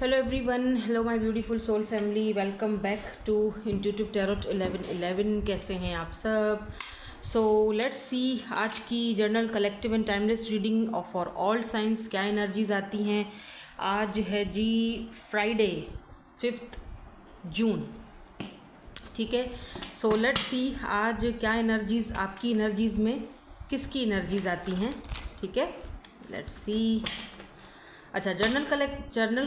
Hello everyone, hello my beautiful soul family, welcome back to Intuitive Tarot 1111। कैसे हैं आप सब? So let's see आज की journal collective and timeless reading for all science क्या energies आती हैं। आज है जी फ्राइडे 5 जून, ठीक है। सो लेट्स सी आज क्या एनर्जीज आपकी एनर्जीज में किसकी एनर्जीज आती हैं, ठीक है। Let's see. अच्छा, journal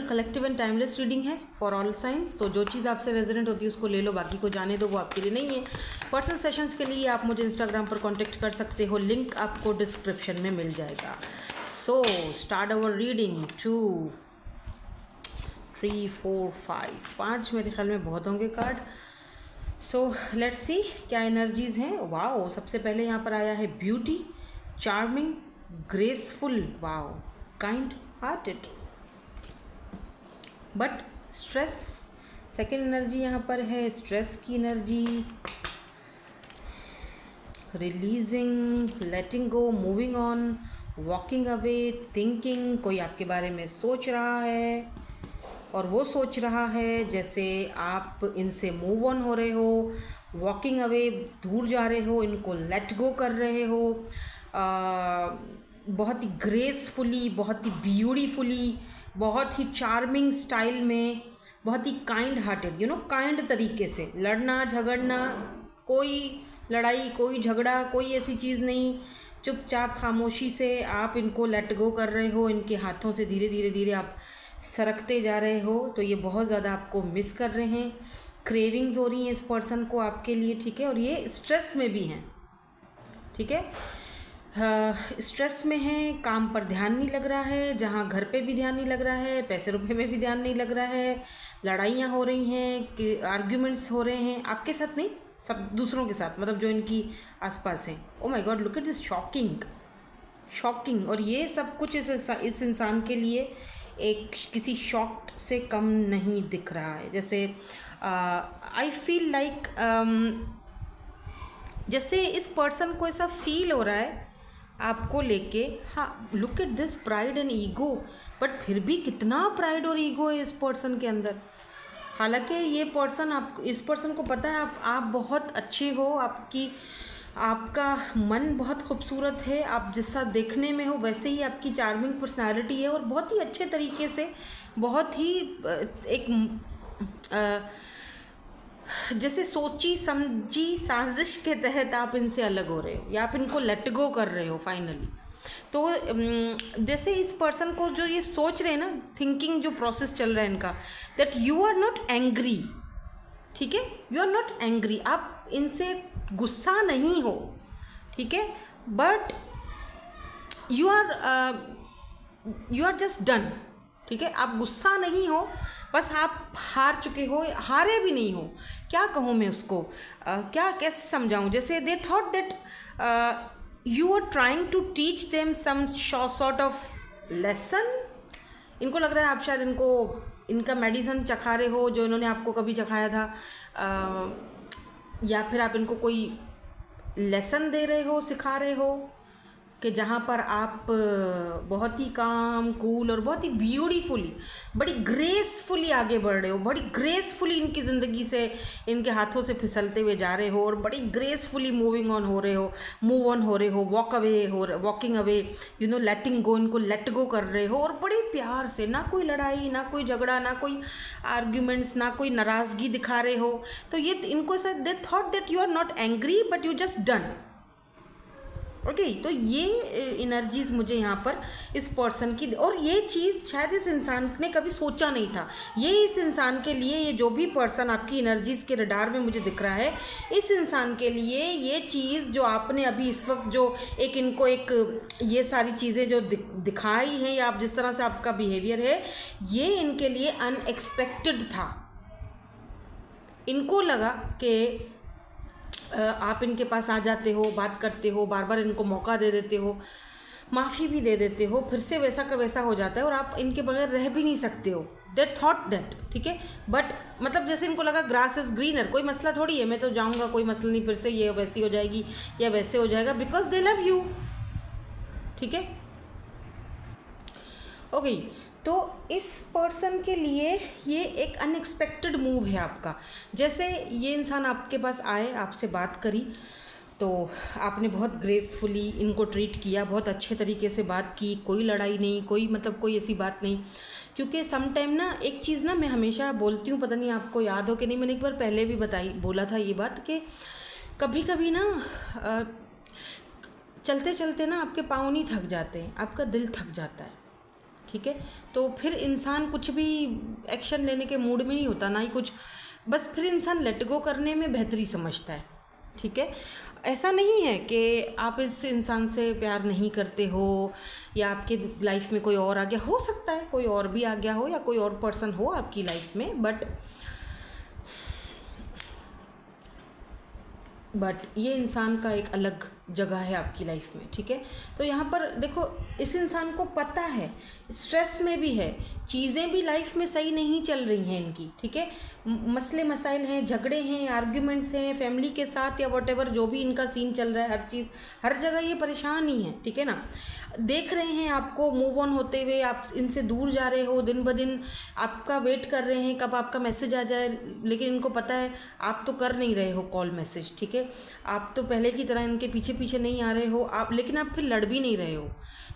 collective and timeless reading है फॉर ऑल साइंस। तो जो चीज़ आपसे रेजोनेट होती है उसको ले लो, बाकी को जाने दो, वो आपके लिए नहीं है। पर्सनल सेशंस के लिए आप मुझे इंस्टाग्राम पर कांटेक्ट कर सकते हो, लिंक आपको डिस्क्रिप्शन में मिल जाएगा। So start our reading. 2 3 4 5 मेरे ख्याल में बहुत होंगे कार्ड। सो लेट्स सी क्या एनर्जीज हैं। वाओ, सबसे पहले यहाँ पर आया है beauty, charming, graceful, wow, kind hearted, but stress. Second energy यहाँ पर है स्ट्रेस की energy, releasing, letting go, moving on, walking away, thinking. कोई आपके बारे में सोच रहा है और वो सोच रहा है जैसे आप इनसे मूव ऑन हो रहे हो, वॉकिंग अवे, दूर जा रहे हो, इनको लेट गो कर रहे हो, बहुत ही ग्रेसफुली, बहुत ही ब्यूटीफुली, बहुत ही चार्मिंग स्टाइल में, बहुत ही काइंड हार्टेड, काइंड तरीके से। लड़ना झगड़ना, कोई लड़ाई, कोई झगड़ा, कोई ऐसी चीज़ नहीं। चुपचाप खामोशी से आप इनको लेट गो कर रहे हो, इनके हाथों से धीरे धीरे धीरे आप सरकते जा रहे हो। तो ये बहुत ज़्यादा आपको मिस कर रहे हैं, क्रेविंग्स हो रही हैं इस पर्सन को आपके लिए, ठीक है। और ये स्ट्रेस में भी हैं, ठीक है। स्ट्रेस में है, काम पर ध्यान नहीं लग रहा है, जहाँ घर पे भी ध्यान नहीं लग रहा है, पैसे रुपए में भी ध्यान नहीं लग रहा है, लड़ाइयाँ हो रही हैं, कि आर्ग्यूमेंट्स हो रहे हैं, आपके साथ नहीं, सब दूसरों के साथ, मतलब जो इनकी आसपास हैं। Oh my God, look at this, shocking. और ये सब कुछ इस इंसान के लिए एक किसी शॉक से कम नहीं दिख रहा है। जैसे आई फील लाइक जैसे इस पर्सन को ऐसा फील हो रहा है आपको लेके। हाँ, look at this pride and ego, but फिर भी कितना प्राइड और ईगो है इस पर्सन के अंदर। हालांकि ये पर्सन, आप इस पर्सन को पता है आप बहुत अच्छे हो, आपका मन बहुत खूबसूरत है, आप जैसा देखने में हो वैसे ही आपकी चार्मिंग पर्सनालिटी है, और बहुत ही अच्छे तरीके से, बहुत ही एक जैसे सोची समझी साजिश के तहत आप इनसे अलग हो रहे हो, या आप इनको लेट गो कर रहे हो फाइनली। तो जैसे इस पर्सन को जो ये सोच रहे हैं ना, थिंकिंग जो प्रोसेस चल रहा है इनका, that you are not angry, ठीक है, यू आर नॉट एंग्री, आप इनसे गुस्सा नहीं हो, ठीक है, but you are just done, ठीक है। आप गुस्सा नहीं हो, बस आप हार चुके हो, हारे भी नहीं हो, क्या कहूँ मैं उसको, क्या कैसे समझाऊँ। जैसे they thought that you are trying to teach them some sort of lesson. इनको लग रहा है आप शायद इनका मेडिसिन चखा रहे हो जो इन्होंने आपको कभी चखाया था, या फिर आप इनको कोई लेसन दे रहे हो, सिखा रहे हो, कि जहाँ पर आप बहुत ही काम, कूल और बहुत ही ब्यूटीफुली, बड़ी ग्रेसफुली आगे बढ़ रहे हो, बड़ी ग्रेसफुली इनकी ज़िंदगी से, इनके हाथों से फिसलते हुए जा रहे हो, और बड़ी ग्रेसफुली मूव ऑन हो रहे हो, वॉकिंग अवे, लेटिंग गो, इनको लेट गो कर रहे हो, और बड़े प्यार से, ना कोई लड़ाई, ना कोई झगड़ा, ना कोई आर्ग्यूमेंट्स, ना कोई नाराज़गी दिखा रहे हो। तो ये इनको ऐसा, they thought that you are not angry but you just done, okay. तो ये एनर्जीज मुझे यहाँ पर इस पर्सन की, और ये चीज़ शायद इस इंसान ने कभी सोचा नहीं था। ये इस इंसान के लिए, ये जो भी पर्सन आपकी एनर्जीज के रडार में मुझे दिख रहा है, इस इंसान के लिए ये चीज़ जो आपने अभी इस वक्त जो इनको ये सारी चीज़ें जो दिखाई हैं, या आप जिस तरह से आपका बिहेवियर है, ये इनके लिए अनएक्सपेक्टेड था। इनको लगा कि आप इनके पास आ जाते हो, बात करते हो, बार बार इनको मौका दे देते हो, माफ़ी भी दे देते हो, फिर से वैसा का वैसा हो जाता है, और आप इनके बगैर रह भी नहीं सकते हो। दे थॉट दैट, ठीक है, बट मतलब जैसे इनको लगा ग्रास इज़ ग्रीनर, कोई मसला थोड़ी है, मैं तो जाऊँगा, कोई मसला नहीं, फिर से ये वैसी हो जाएगी या वैसे हो जाएगा, बिकॉज दे लव यू, ठीक है, ओके। तो इस पर्सन के लिए ये एक अनएक्सपेक्टेड मूव है आपका। जैसे ये इंसान आपके पास आए, आपसे बात करी, तो आपने बहुत ग्रेसफुली इनको ट्रीट किया, बहुत अच्छे तरीके से बात की, कोई लड़ाई नहीं, कोई मतलब कोई ऐसी बात नहीं। क्योंकि सम टाइम ना एक चीज़ ना मैं हमेशा बोलती हूँ, पता नहीं आपको याद हो कि नहीं, मैंने एक बार पहले भी बोला था ये बात कि कभी कभी ना चलते चलते ना आपके पाँव नहीं थक जाते हैं, आपका दिल थक जाता है, ठीक है। तो फिर इंसान कुछ भी एक्शन लेने के मूड में नहीं होता, ना ही कुछ, बस फिर इंसान लेट गो करने में बेहतरी समझता है, ठीक है। ऐसा नहीं है कि आप इस इंसान से प्यार नहीं करते हो या आपके लाइफ में कोई और आ गया, हो सकता है कोई और भी आ गया हो या कोई और पर्सन हो आपकी लाइफ में, बट ये इंसान का एक अलग जगह है आपकी लाइफ में, ठीक है। तो यहाँ पर देखो, इस इंसान को पता है, स्ट्रेस में भी है, चीज़ें भी लाइफ में सही नहीं चल रही हैं इनकी, ठीक है। मसले मसाइल हैं, झगड़े हैं, आर्ग्यूमेंट्स हैं फैमिली के साथ या वॉटेवर जो भी इनका सीन चल रहा है, हर चीज़ हर जगह ये परेशान ही है, ठीक है ना। देख रहे हैं आपको मूव ऑन होते हुए, आप इनसे दूर जा रहे हो, दिन ब दिन आपका वेट कर रहे हैं कब आपका मैसेज आ जाए, लेकिन इनको पता है आप तो कर नहीं रहे हो कॉल मैसेज, ठीक है। आप तो पहले की तरह इनके पीछे पीछे नहीं आ रहे हो आप, लेकिन आप फिर लड़ भी नहीं रहे हो,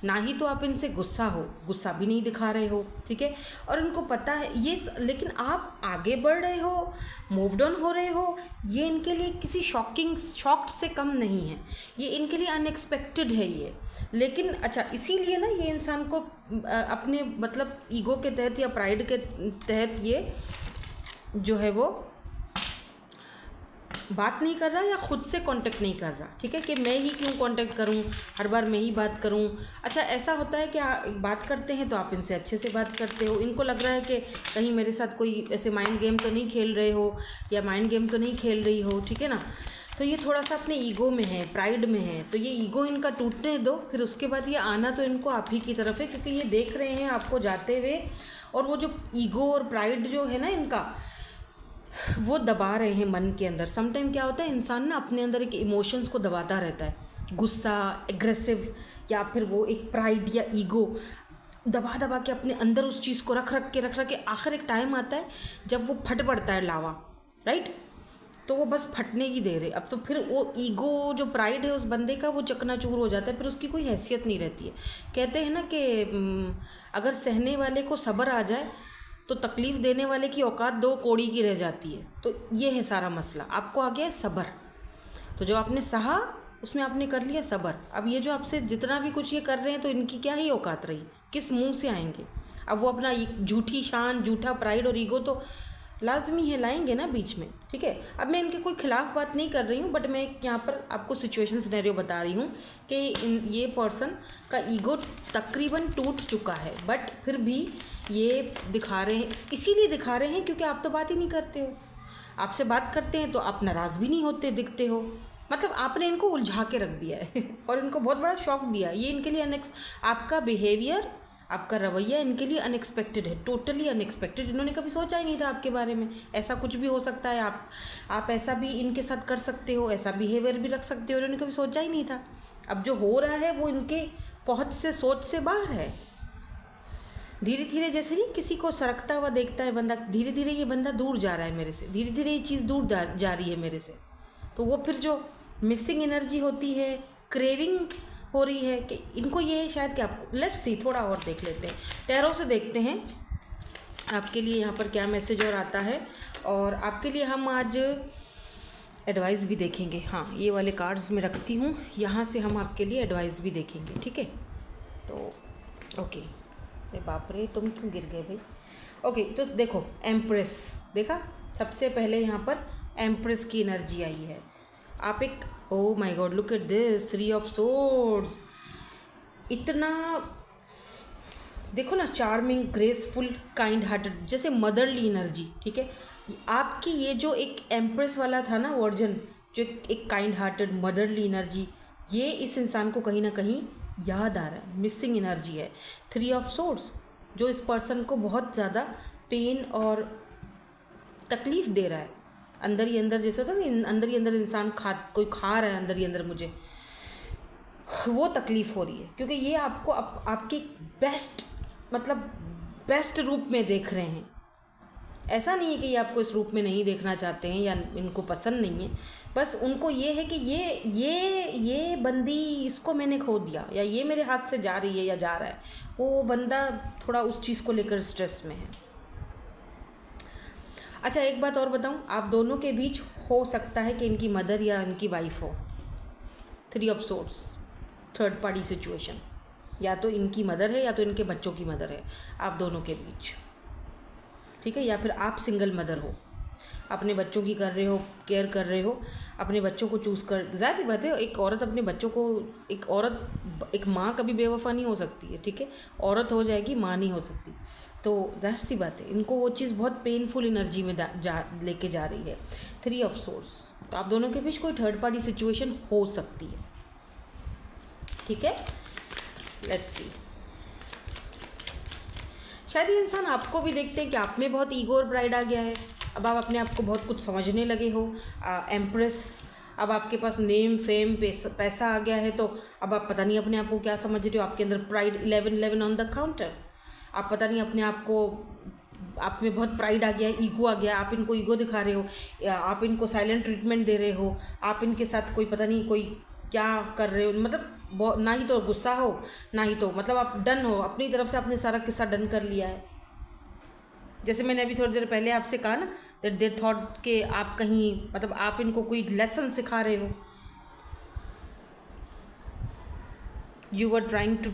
ना ही तो आप इनसे गुस्सा भी नहीं दिखा रहे हो, ठीक है। और इनको पता है ये, लेकिन आप आगे बढ़ रहे हो, मूव्ड ऑन हो रहे हो, ये इनके लिए किसी शॉक्ड से कम नहीं है, ये इनके लिए अनएक्सपेक्टेड है ये। लेकिन अच्छा, इसीलिए ना ये इंसान को अपने मतलब ईगो के तहत या प्राइड के तहत ये जो है वो बात नहीं कर रहा या ख़ुद से कांटेक्ट नहीं कर रहा, ठीक है, कि मैं ही क्यों कांटेक्ट करूं, हर बार मैं ही बात करूं। अच्छा, ऐसा होता है कि बात करते हैं तो आप इनसे अच्छे से बात करते हो, इनको लग रहा है कि कहीं मेरे साथ कोई ऐसे माइंड गेम तो नहीं खेल रहे हो या माइंड गेम तो नहीं खेल रही हो, ठीक है ना। तो ये थोड़ा सा अपने ईगो में है, प्राइड में है, तो ये ईगो इनका टूटने दो, फिर उसके बाद ये आना तो इनको आप ही की तरफ है, क्योंकि ये देख रहे हैं आपको जाते हुए, और वो जो ईगो और प्राइड जो है ना इनका, वो दबा रहे हैं मन के अंदर। समटाइम क्या होता है, इंसान ना अपने अंदर एक इमोशंस को दबाता रहता है, गुस्सा, एग्रेसिव, या फिर वो एक प्राइड या ईगो दबा दबा के अपने अंदर उस चीज़ को रख रख के आखिर एक टाइम आता है जब वो फट पड़ता है लावा, राइट। तो वो बस फटने की देर है। अब तो फिर वो ईगो जो प्राइड है उस बंदे का, वो चकनाचूर हो जाता है, फिर उसकी कोई हैसियत नहीं रहती है। कहते हैं ना कि अगर सहने वाले को सब्र आ जाए तो तकलीफ़ देने वाले की औकात 2 कौड़ी की रह जाती है। तो ये है सारा मसला, आपको आ गया है सब्र, तो जो आपने सहा उसमें आपने कर लिया सब्र। अब ये जो आपसे जितना भी कुछ ये कर रहे हैं, तो इनकी क्या ही औकात रही, किस मुंह से आएंगे। अब वो अपना झूठी शान, झूठा प्राइड और ईगो तो लाजमी है लाएंगे ना बीच में, ठीक है। अब मैं इनके कोई ख़िलाफ़ बात नहीं कर रही हूँ, बट मैं यहाँ पर आपको सिचुएशन सिनेरियो बता रही हूँ कि ये पर्सन का ईगो तकरीबन टूट चुका है, बट फिर भी ये दिखा रहे हैं, इसीलिए दिखा रहे हैं क्योंकि आप तो बात ही नहीं करते हो। आपसे बात करते हैं तो आप नाराज़ भी नहीं होते दिखते हो, मतलब आपने इनको उलझा के रख दिया है और इनको बहुत बड़ा शॉक दिया। ये इनके लिए आपका बिहेवियर, आपका रवैया इनके लिए अनएक्सपेक्टेड है, टोटली अनएक्सपेक्टेड। इन्होंने कभी सोचा ही नहीं था आपके बारे में, ऐसा कुछ भी हो सकता है, आप ऐसा भी इनके साथ कर सकते हो, ऐसा बिहेवियर भी रख सकते हो, इन्होंने कभी सोचा ही नहीं था। अब जो हो रहा है वो इनके पहुँच से, सोच से बाहर है। धीरे धीरे, जैसे नहीं किसी को सरकता हुआ देखता है बंदा, धीरे धीरे ये बंदा दूर जा रहा है मेरे से, धीरे धीरे ये चीज़ दूर जा रही है मेरे से। तो वो फिर जो मिसिंग एनर्जी होती है, क्रेविंग हो रही है, कि इनको ये है शायद कि आपको, लेट्स सी, थोड़ा और देख लेते हैं, टैरो से देखते हैं आपके लिए यहाँ पर क्या मैसेज और आता है। और आपके लिए हम आज एडवाइस भी देखेंगे। हाँ, ये वाले कार्ड्स मैं रखती हूँ, यहाँ से हम आपके लिए एडवाइस भी देखेंगे, ठीक है। तो ओके, अरे बाप रे, तुम क्यों गिर गए भाई। ओके, तो देखो एम्प्रेस देखा, सबसे पहले यहाँ पर एम्प्रेस की एनर्जी आई है। आप एक, oh my God, look at this 3 of swords, इतना देखो ना, चार्मिंग, ग्रेसफुल, काइंड हार्टेड, जैसे मदरली एनर्जी, ठीक है। आपकी ये जो एक एम्प्रेस वाला था ना वर्जन, जो एक काइंड हार्टेड मदरली एनर्जी, ये इस इंसान को कहीं ना कहीं याद आ रहा है, मिसिंग एनर्जी है। 3 ऑफ सोर्ड्स जो इस पर्सन को बहुत ज़्यादा पेन और तकलीफ़ दे रहा है, अंदर ही अंदर, जैसे होता है ना, अंदर ही अंदर इंसान कोई खा रहा है अंदर ही अंदर, मुझे वो तकलीफ़ हो रही है, क्योंकि ये आपको आपकी बेस्ट, मतलब बेस्ट रूप में देख रहे हैं। ऐसा नहीं है कि ये आपको इस रूप में नहीं देखना चाहते हैं या इनको पसंद नहीं है, बस उनको ये है कि ये बंदी, इसको मैंने खो दिया, या ये मेरे हाथ से जा रही है या जा रहा है, वो बंदा थोड़ा उस चीज़ को लेकर स्ट्रेस में है। अच्छा, एक बात और बताऊं, आप दोनों के बीच हो सकता है कि इनकी मदर या इनकी वाइफ हो। 3 of swords, third party situation, या तो इनकी मदर है या तो इनके बच्चों की मदर है, आप दोनों के बीच, ठीक है। या फिर आप सिंगल मदर हो, अपने बच्चों की कर रहे हो, केयर कर रहे हो, अपने बच्चों को चूज़ कर। ज़ाहिर बात है, एक औरत अपने बच्चों को, एक माँ कभी बेवफा नहीं हो सकती है, ठीक है। औरत हो जाएगी, माँ नहीं हो सकती। तो जाहिर सी बात है, इनको वो चीज़ बहुत पेनफुल एनर्जी में लेके जा रही है। 3 ऑफ सोर्स, तो आप दोनों के बीच कोई थर्ड पार्टी सिचुएशन हो सकती है, ठीक है। लेट्स सी, शायद ये इंसान आपको भी देखते हैं कि आप में बहुत ईगो और प्राइड आ गया है। अब आप अपने आप को बहुत कुछ समझने लगे हो, एम्प्रेस। अब आपके पास नेम, फेम, पैसा आ गया है, तो अब आप पता नहीं अपने आप को क्या समझ रहे हो। आपके अंदर प्राइड 11 ऑन द काउंटर। आप पता नहीं अपने आप को, आप में बहुत प्राइड आ गया है, ईगो आ गया, आप इनको ईगो दिखा रहे हो, या आप इनको साइलेंट ट्रीटमेंट दे रहे हो, आप इनके साथ कोई पता नहीं कोई क्या कर रहे हो, मतलब ना ही तो गुस्सा हो, ना ही तो मतलब आप डन हो, अपनी तरफ से आपने सारा किस्सा डन कर लिया है। जैसे मैंने अभी थोड़ी देर पहले आपसे कहा ना, दैट दे थॉट कि आप कहीं, मतलब आप इनको कोई लेसन सिखा रहे हो, you were trying to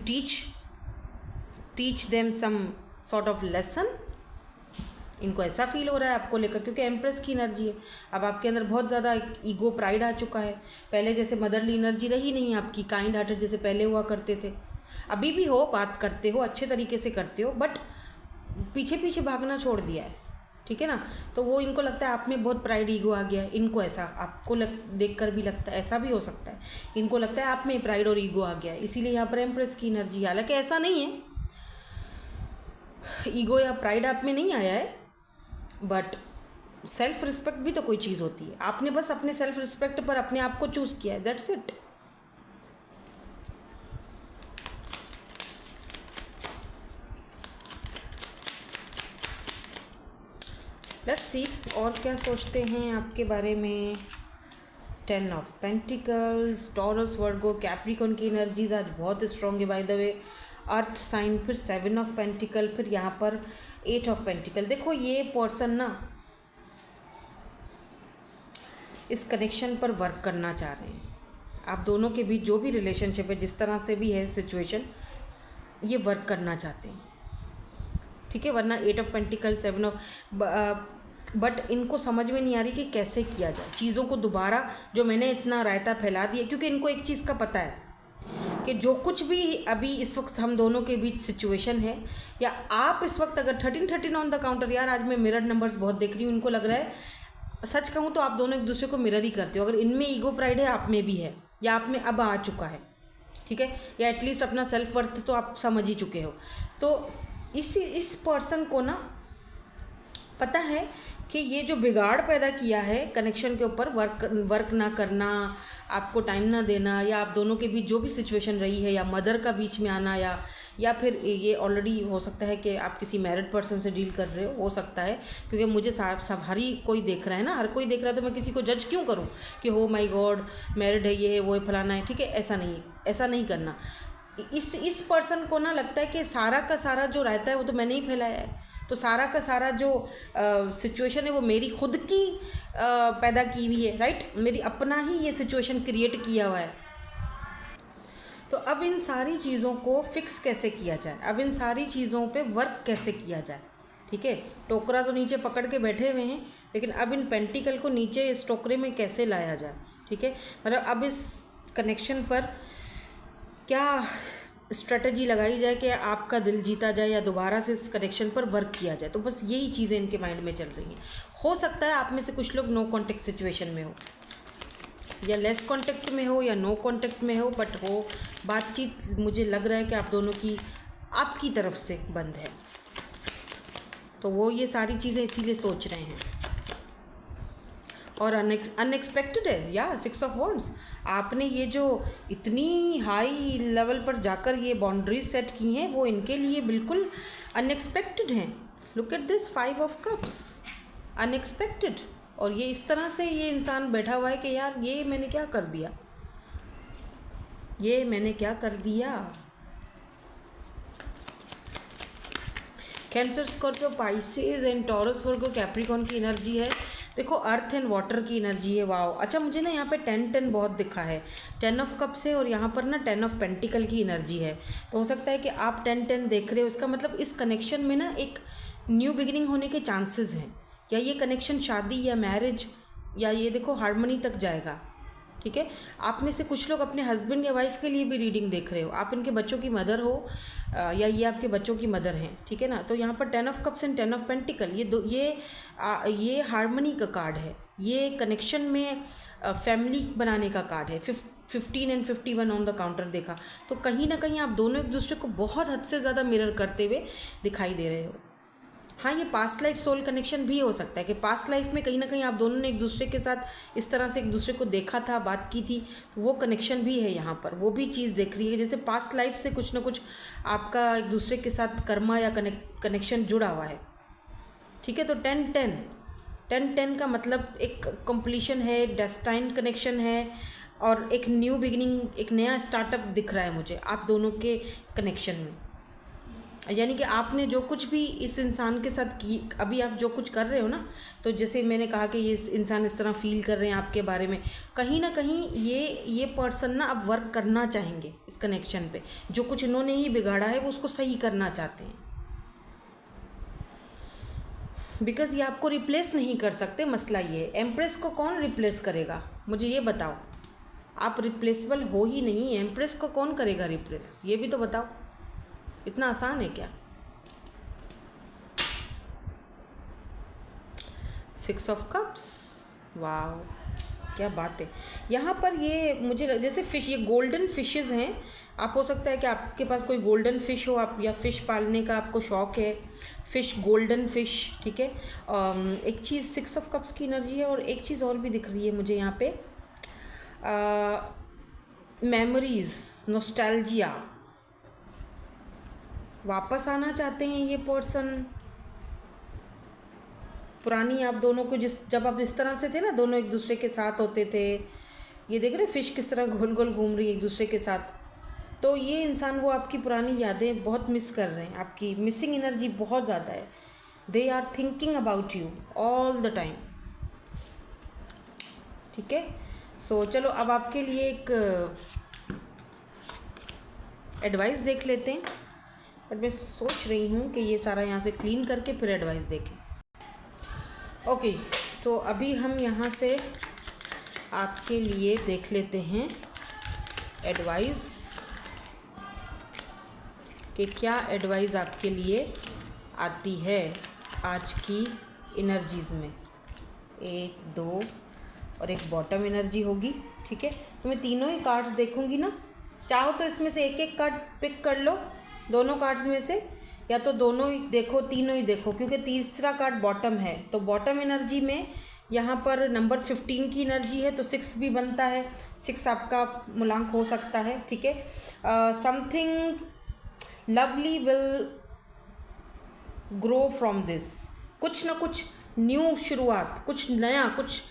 teach them some sort of lesson. इनको ऐसा फील हो रहा है आपको लेकर, क्योंकि एम्प्रेस की एनर्जी है। अब आपके अंदर बहुत ज़्यादा ईगो, प्राइड आ चुका है। पहले जैसे मदरली एनर्जी रही नहीं आपकी, काइंड हार्टेड जैसे पहले हुआ करते थे। अभी भी हो, बात करते हो, अच्छे तरीके से करते हो, बट पीछे पीछे भागना छोड़ दिया है, ठीक है ना। तो वो इनको लगता है आप में बहुत प्राइड, ईगो आ गया है। इनको ऐसा आपको देख कर भी लगता है, ऐसा भी हो सकता है, इनको लगता है आप में प्राइड और ईगो आ गया है, इसीलिए यहाँ पर एम्प्रेस की एनर्जी। हालांकि ऐसा नहीं है, ईगो या प्राइड आप में नहीं आया है, बट सेल्फ रिस्पेक्ट भी तो कोई चीज़ होती है। आपने बस अपने सेल्फ रिस्पेक्ट पर अपने आप को चूज़ किया है, दैट्स इट। लेट्स सी और क्या सोचते हैं आपके बारे में। 10 of pentacles, Taurus, Virgo, Capricorn की एनर्जीज आज बहुत स्ट्रॉन्ग है by the way. Earth sign, फिर 7 ऑफ पेंटिकल, फिर यहाँ पर 8 ऑफ पेंटिकल। देखो ये पर्सन ना इस कनेक्शन पर वर्क करना चाह रहे हैं। आप दोनों के बीच जो भी रिलेशनशिप है, जिस तरह से भी है सिचुएशन, ये वर्क करना चाहते हैं, ठीक है। वरना 8 ऑफ पेंटिकल, 7 ऑफ, बट इनको समझ में नहीं आ रही कि कैसे किया जाए चीज़ों को दोबारा। जो मैंने इतना रायता फैला दिया, क्योंकि इनको एक चीज़ का पता है कि जो कुछ भी अभी इस वक्त हम दोनों के बीच सिचुएशन है, या आप इस वक्त अगर 13 ऑन द काउंटर, यार आज मैं मिरर नंबर्स बहुत देख रही हूँ, इनको लग रहा है, सच कहूँ तो आप दोनों एक दूसरे को मिरर ही करते हो। अगर इनमें ईगो प्राइड है, आप में भी है, या आप में अब आ चुका है, ठीक है, या एटलीस्ट अपना सेल्फ वर्थ तो आप समझ ही चुके हो। तो इस पर्सन को ना पता है कि ये जो बिगाड़ पैदा किया है कनेक्शन के ऊपर, वर्क ना करना, आपको टाइम ना देना, या आप दोनों के बीच जो भी सिचुएशन रही है, या मदर का बीच में आना, या फिर ये ऑलरेडी हो सकता है कि आप किसी मैरिड पर्सन से डील कर रहे हो सकता है। क्योंकि मुझे सब हर ही कोई देख रहा है ना, हर कोई देख रहा है, तो मैं किसी को जज क्यों करूं कि हो माय गॉड मैरिड है, ये है, वो है, फलाना है, ठीक है। ऐसा नहीं करना। इस पर्सन को ना लगता है कि सारा का सारा जो रहता है वो तो मैंने ही फैलाया है, तो सारा का सारा जो सिचुएशन है वो मेरी खुद की पैदा की हुई है, राइट। मेरी अपना ही ये सिचुएशन क्रिएट किया हुआ है। तो अब इन सारी चीज़ों को फिक्स कैसे किया जाए, अब इन सारी चीज़ों पे वर्क कैसे किया जाए, ठीक है। टोकरा तो नीचे पकड़ के बैठे हुए हैं, लेकिन अब इन पेंटिकल को नीचे इस टोकरे में कैसे लाया जाए, ठीक है। मतलब अब इस कनेक्शन पर क्या स्ट्रेटजी लगाई जाए कि आपका दिल जीता जाए, या दोबारा से इस कनेक्शन पर वर्क किया जाए। तो बस यही चीज़ें इनके माइंड में चल रही हैं। हो सकता है आप में से कुछ लोग नो कॉन्टेक्ट सिचुएशन में हो, या लेस कॉन्टेक्ट में हो, या नो कॉन्टेक्ट में हो, बट हो बातचीत मुझे लग रहा है कि आप दोनों की आपकी तरफ से बंद है। तो वो ये सारी चीज़ें इसीलिए सोच रहे हैं। और अनएक्सपेक्टेड है या 6 of Wands। आपने ये जो इतनी हाई लेवल पर जाकर ये बाउंड्रीज सेट की हैं वो इनके लिए बिल्कुल अनएक्सपेक्टेड हैं। Look at this 5 of Cups, unexpected. और ये इस तरह से ये इंसान बैठा हुआ है कि यार ये मैंने क्या कर दिया, ये मैंने क्या कर दिया। Cancer, Scorpio, Pisces and taurus, Virgo, Capricorn की एनर्जी है। देखो अर्थ एंड वाटर की एनर्जी है। वाओ, अच्छा मुझे ना यहाँ पे 10-10 बहुत दिखा है। 10 of Cups है और यहाँ पर ना 10 of Pentacle की एनर्जी है। तो हो सकता है कि आप 10-10 देख रहे हो। इसका मतलब इस कनेक्शन में ना एक न्यू बिगिनिंग होने के चांसेस हैं, या ये कनेक्शन शादी या मैरिज या ये देखो हार्मनी तक जाएगा। ठीक है, आप में से कुछ लोग अपने हस्बैंड या वाइफ के लिए भी रीडिंग देख रहे हो। आप इनके बच्चों की मदर हो या ये आपके बच्चों की मदर हैं। ठीक है ना, तो यहाँ पर 10 of Cups and 10 of Pentacle ये हार्मनी का कार्ड है। ये कनेक्शन में फैमिली बनाने का कार्ड है। 15 and 51 ऑन द काउंटर देखा तो कहीं ना कहीं आप दोनों एक दूसरे को बहुत हद से ज़्यादा मिरर करते हुए दिखाई दे रहे हो। हाँ, ये पास्ट लाइफ सोल कनेक्शन भी हो सकता है कि पास्ट लाइफ में कहीं ना कहीं आप दोनों ने एक दूसरे के साथ इस तरह से एक दूसरे को देखा था, बात की थी, तो वो कनेक्शन भी है यहाँ पर। वो भी चीज़ देख रही है जैसे पास्ट लाइफ से कुछ ना कुछ आपका एक दूसरे के साथ कर्मा या कनेक्शन जुड़ा हुआ है। ठीक है, तो 10-10 का मतलब एक कंप्लीशन है, डेस्टाइन कनेक्शन है और एक न्यू बिगिनिंग, एक नया स्टार्टअप दिख रहा है मुझे आप दोनों के कनेक्शन में। यानी कि आपने जो कुछ भी इस इंसान के साथ की, अभी आप जो कुछ कर रहे हो ना, तो जैसे मैंने कहा कि ये इंसान इस तरह फील कर रहे हैं आपके बारे में, कहीं ना कहीं ये पर्सन ना अब वर्क करना चाहेंगे इस कनेक्शन पे। जो कुछ इन्होंने ही बिगाड़ा है वो उसको सही करना चाहते हैं, बिकॉज ये आपको रिप्लेस नहीं कर सकते। मसला ये है, एम्प्रेस को कौन रिप्लेस करेगा मुझे ये बताओ। आप रिप्लेसेबल हो ही नहीं, एम्प्रेस को कौन करेगा रिप्लेस, ये भी तो बताओ। इतना आसान है क्या? 6 of Cups, वाह क्या बात है। यहाँ पर ये मुझे जैसे फिश, ये गोल्डन फिशेस हैं। आप हो सकता है कि आपके पास कोई गोल्डन फिश हो, आप या फ़िश पालने का आपको शौक़ है, फ़िश, गोल्डन फ़िश। ठीक है, एक चीज़ 6 of Cups की एनर्जी है और एक चीज़ और भी दिख रही है मुझे यहाँ पे, मेमोरीज़, नॉस्टैल्जिया, वापस आना चाहते हैं ये पर्सन। पुरानी आप दोनों को जब आप इस तरह से थे ना, दोनों एक दूसरे के साथ होते थे, ये देख रहे फिश किस तरह गोल गोल घूम रही है एक दूसरे के साथ। तो ये इंसान वो आपकी पुरानी यादें बहुत मिस कर रहे हैं, आपकी मिसिंग एनर्जी बहुत ज़्यादा है। They are thinking about you all the time. ठीक है, सो चलो अब आपके लिए एक एडवाइस देख लेते हैं, पर मैं सोच रही हूँ कि ये सारा यहाँ से क्लीन करके फिर एडवाइस देखें। ओके, तो अभी हम यहाँ से आपके लिए देख लेते हैं एडवाइस कि क्या एडवाइस आपके लिए आती है आज की एनर्जीज़ में। 1, 2 और एक बॉटम एनर्जी होगी। ठीक है, तो मैं तीनों ही कार्ड्स देखूंगी ना, चाहो तो इसमें से एक एक कार्ड पिक कर लो, दोनों कार्ड्स में से, या तो दोनों ही देखो, तीनों ही देखो, क्योंकि तीसरा कार्ड बॉटम है। तो बॉटम एनर्जी में यहाँ पर नंबर 15 की एनर्जी है, तो 6 भी बनता है, 6 आपका मूलांक हो सकता है। ठीक है, something lovely will grow from this, कुछ ना कुछ न्यू शुरुआत, कुछ नया, कुछ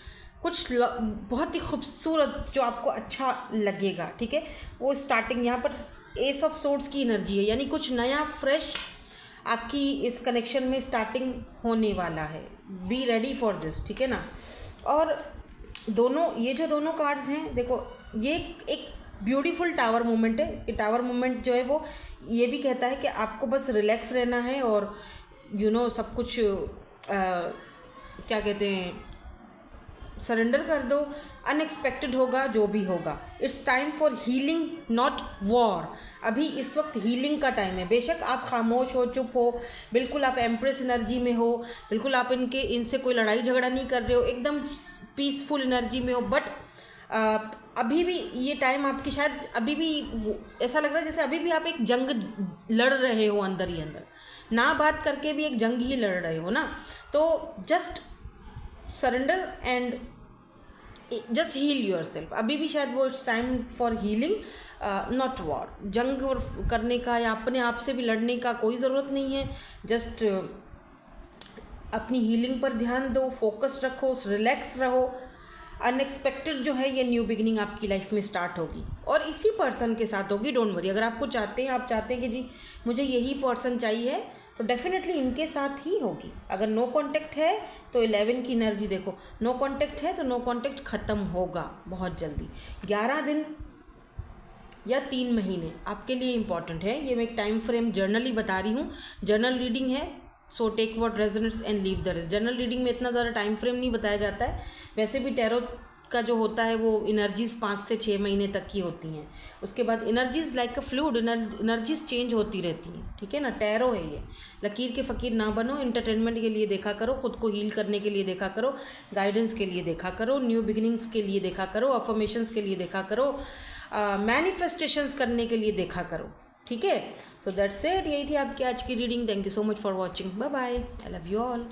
बहुत ही खूबसूरत जो आपको अच्छा लगेगा। ठीक है, वो स्टार्टिंग, यहाँ पर एस ऑफ सोर्ड्स की एनर्जी है, यानी कुछ नया फ्रेश आपकी इस कनेक्शन में स्टार्टिंग होने वाला है। Be ready for this. ठीक है ना, और दोनों ये जो दोनों कार्ड्स हैं, देखो ये एक ब्यूटीफुल टावर मूवमेंट है। ये टावर मूवमेंट जो है वो ये भी कहता है कि आपको बस रिलैक्स रहना है और सब कुछ क्या कहते हैं, सरेंडर कर दो। अनएक्सपेक्टेड होगा जो भी होगा। It's time for healing not war. अभी इस वक्त हीलिंग का टाइम है। बेशक आप खामोश हो, चुप हो, बिल्कुल आप एम्प्रेस एनर्जी में हो, बिल्कुल आप इनसे कोई लड़ाई झगड़ा नहीं कर रहे हो, एकदम पीसफुल एनर्जी में हो, बट अभी भी ये टाइम आपकी शायद अभी भी ऐसा लग रहा है जैसे अभी भी आप एक जंग लड़ रहे हो, अंदर ही अंदर ना बात करके भी एक जंग ही लड़ रहे हो ना। तो just surrender and just heal yourself. अभी भी शायद वो time for healing, not war. जंग और करने का या अपने आप से भी लड़ने का कोई ज़रूरत नहीं है। जस्ट अपनी हीलिंग पर ध्यान दो, फोकस रखो, रिलैक्स रहो। अनएक्सपेक्टेड जो है ये न्यू बिगिनिंग आपकी लाइफ में स्टार्ट होगी और इसी पर्सन के साथ होगी, डोंट वरी। अगर आपको चाहते हैं, आप चाहते हैं कि जी मुझे यही पर्सन चाहिए, तो डेफिनेटली इनके साथ ही होगी। अगर नो कांटेक्ट है तो 11 की एनर्जी देखो, नो कांटेक्ट है तो नो कांटेक्ट ख़त्म होगा बहुत जल्दी। 11 दिन या 3 महीने आपके लिए इम्पॉर्टेंट है। ये मैं एक टाइम फ्रेम जर्नली बता रही हूँ, जर्नल रीडिंग है, so take what resonates and leave the rest. Journal reading में इतना ज़्यादा टाइम फ्रेम नहीं बताया जाता है। वैसे भी टैरो का जो होता है वो एनर्जीज़ 5 से 6 महीने तक की होती हैं। उसके बाद एनर्जीज़ लाइक अ फ्लूइड, एनर्जीज़ चेंज होती रहती हैं, ठीक है ना। टैरो है ये, लकीर के फ़कीर ना बनो। एंटरटेनमेंट के लिए देखा करो, ख़ुद को हील करने के लिए देखा करो, गाइडेंस के लिए देखा करो, न्यू बिगिनिंग्स के लिए देखा करो, अफर्मेशंस के लिए देखा करो, मैनिफेस्टेशंस करने के लिए देखा करो, ठीक है। सो दैट्स इट, यही थी आपकी आज की reading. Thank you so much for watching, bye bye, I love you all.